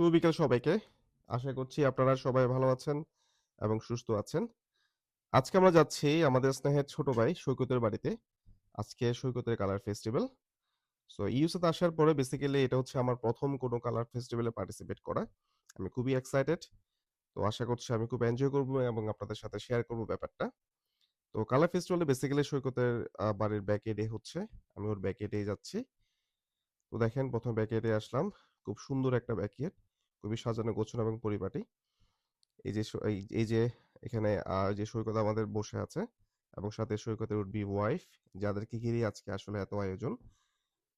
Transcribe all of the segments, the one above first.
শুভ বিকেল সবাইকে। আশা করছি আপনারা সবাই ভালো আছেন এবং সুস্থ আছেন। আজকে আমরা যাচ্ছি আমাদের স্নেহের ছোট ভাই সৈকতের বাড়িতে। আজকে সৈকতের কালার ফেস্টিভ্যাল। সো ইউএসএ তে আসার পরে বেসিক্যালি এটা হচ্ছে আমার ১ম কোনো কালার ফেস্টিভ্যালে পার্টিসিপেট করা। আমি খুবই এক্সাইটেড। তো আশা করছি আমি খুব এনজয় করব এবং আপনাদের সাথে শেয়ার করব ব্যাপারটা। তো কালার ফেস্টিভ্যালে বেসিক্যালি সৈকতের বাড়ির ব্যাকয়ার্ডে হচ্ছে। আমি ওর ব্যাকয়ার্ডেই যাচ্ছি। তো দেখেন ১ম ব্যাকয়ার্ডে আসলাম। খুব সুন্দর একটা ব্যাকয়ার্ড। খুবই সাজানো গোছানো এবং পরিপাটি। এই যে এখানে যে সৈকত আমাদের বসে আছে এবং সাথে সৈকতের উড বি ওয়াইফ যাদেরকে ঘিরে আজকে আসলে এত আয়োজন।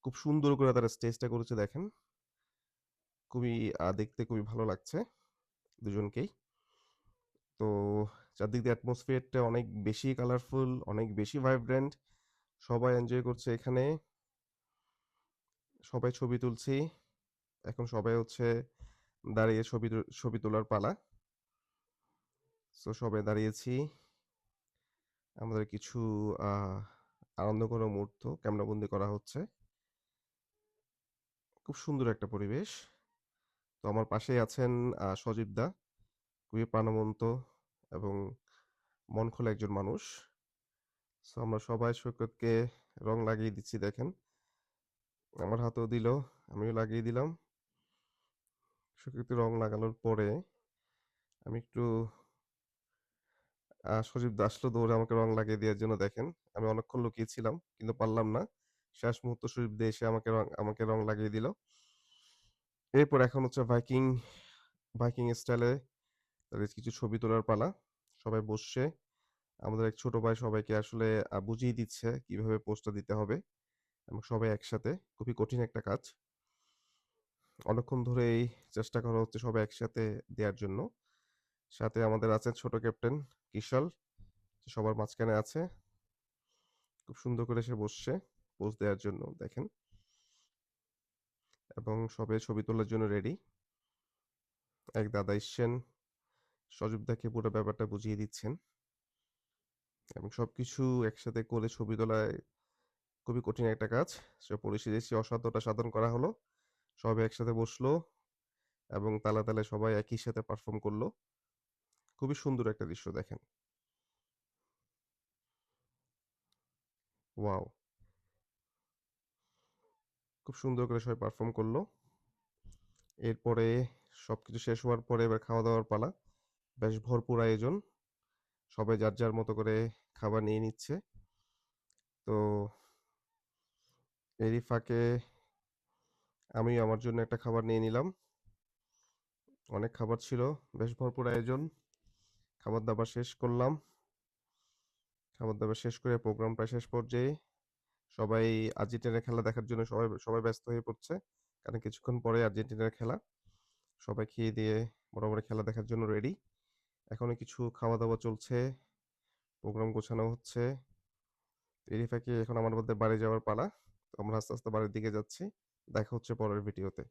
খুব সুন্দর করে তারা স্টেজটা করেছে দেখেন। খুবই দেখতে খুবই ভালো লাগছে দুজনকেই। তো চারদিক দিয়ে অ্যাটমসফিয়ারটা অনেক বেশি কালারফুল, অনেক বেশি ভাইব্রেন্ট। সবাই এনজয় করছে এখানে। সবাই ছবি তুলছি। এখন সবাই হচ্ছে দাঁড়িয়ে ছবি তোলার পালা। সো সবাই দাঁড়িয়েছি। আমাদের কিছু আহ আনন্দঘন মুহূর্ত ক্যামেরাবন্দি করা হচ্ছে। খুব সুন্দর একটা পরিবেশ। তো আমার পাশেই আছেন সজীব দা, খুবই প্রাণবন্ত এবং মন খোলা একজন মানুষ। সো আমরা সবাই সৈকতকে রং লাগিয়ে দিচ্ছি দেখেন। আমার হাতেও দিল, আমিও লাগিয়ে দিলাম। সৈকতকে রং লাগানোর পরে আমি একটু সজীব দা আসলো দৌড়ে আমাকে রং লাগিয়ে দেওয়ার জন্য দেখেন। আমি অনেকক্ষণ লুকিয়েছিলাম কিন্তু পারলাম না। শেষ মুহূর্তে সজীব দা এসে আমাকে রং লাগিয়ে দিল। এরপর এখন হচ্ছে ভাইকিং স্টাইলে তাদের কিছু ছবি তোলার পালা। সবাই বসছে। আমাদের এক ছোট ভাই সবাইকে আসলে বুঝিয়ে দিচ্ছে কিভাবে পোজটা দিতে হবে এবং সবাই একসাথে। খুবই কঠিন একটা কাজ। অনেকক্ষণ ধরেই চেষ্টা করা হচ্ছে সবাই একসাথে দেয়ার জন্য। সাথে আমাদের আছে ছোট ক্যাপ্টেন কিশাল, যে সবার মাঝখানে আছে। খুব সুন্দর করে সে বসছে পোজ দেওয়ার জন্য দেখেন এবং সবাই ছবি তোলার জন্য রেডি। এক দাদা এসছেন, সজীব দাকে পুরো ব্যাপারটা বুঝিয়ে দিচ্ছেন এবং সবকিছু একসাথে করে ছবি তোলায় খুবই কঠিন একটা কাজ। সে পরিশেষে সেই অসাধ্যটা সাধন করা হলো। সবাই একসাথে বসলো এবং তালে তালে সবাই একই সাথে পারফর্ম করলো। খুবই সুন্দর একটা দৃশ্য দেখেন। ওয়াও! খুব সুন্দর করে সবাই পারফর্ম করলো। এরপরে সবকিছু শেষ হওয়ার পরে এবার খাওয়া দাওয়ার পালা। বেশ ভরপুর আয়োজন। সবাই যার যার মতো করে খাবার নিয়ে নিচ্ছে। তো এরই ফাঁকে আমি আমার জন্য একটা খাবার নিয়ে নিলাম। অনেক খাবার ছিল, বেশ ভরপুর আয়োজন। খাবার দাবার শেষ করলাম। খাবার দাবার শেষ করে প্রোগ্রাম প্রায় শেষ পর্যায়ে। সবাই আর্জেন্টিনার খেলা দেখার জন্য সবাই সবাই ব্যস্ত হয়ে পড়ছে। কারণ কিছুক্ষণ পরে আর্জেন্টিনার খেলা। সবাই খেয়ে দিয়ে মোটামুটি খেলা দেখার জন্য রেডি। এখনো কিছু খাওয়া দাওয়া চলছে, প্রোগ্রাম গোছানো হচ্ছে। এরই ফাঁকে এখন আমাদের বাড়ি যাওয়ার পালা। তো আমরা আস্তে আস্তে বাড়ির দিকে যাচ্ছি। দেখা হচ্ছে পরের ভিডিওতে।